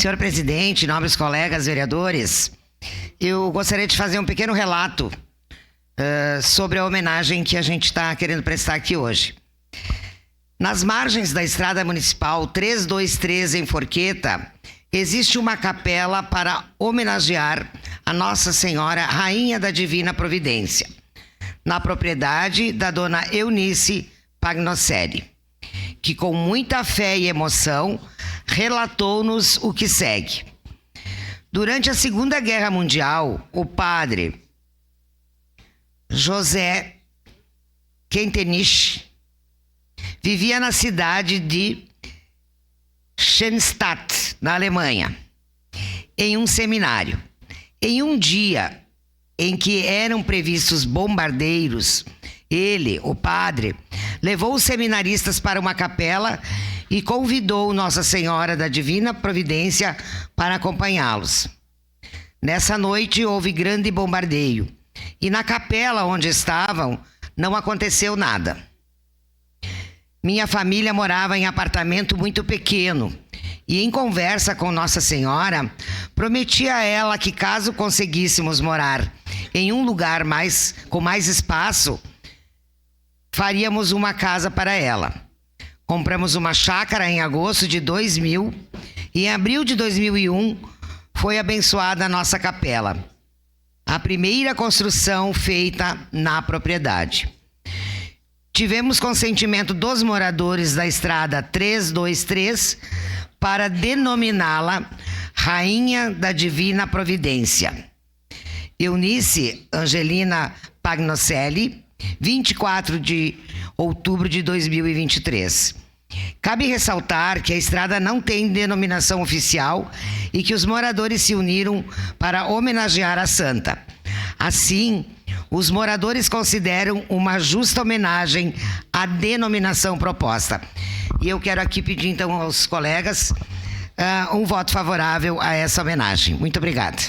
Senhor presidente, nobres colegas vereadores, eu gostaria de fazer um pequeno relato sobre a homenagem que a gente está querendo prestar aqui hoje. Nas margens da estrada municipal 323 em Forqueta, existe uma capela para homenagear a Nossa Senhora Rainha da Divina Providência, na propriedade da dona Eunice Pagnocelli, que com muita fé e emoção relatou-nos o que segue. Durante a Segunda Guerra Mundial, o padre José Kentenich vivia na cidade de Schoenstatt, na Alemanha, em um seminário. Em um dia em que eram previstos bombardeiros, ele, o padre, levou os seminaristas para uma capela e convidou Nossa Senhora da Divina Providência para acompanhá-los. Nessa noite houve grande bombardeio e na capela onde estavam não aconteceu nada. Minha família morava em apartamento muito pequeno e, em conversa com Nossa Senhora, prometi a ela que, caso conseguíssemos morar em um lugar com mais espaço, faríamos uma casa para ela. Compramos uma chácara em agosto de 2000 e em abril de 2001 foi abençoada a nossa capela, a primeira construção feita na propriedade. Tivemos consentimento dos moradores da estrada 323 para denominá-la Rainha da Divina Providência. Eunice Angelina Pagnocelli, 24 de outubro de 2023. Cabe ressaltar que a estrada não tem denominação oficial e que os moradores se uniram para homenagear a santa. Assim, os moradores consideram uma justa homenagem à denominação proposta. E eu quero aqui pedir então aos colegas um voto favorável a essa homenagem. Muito obrigada.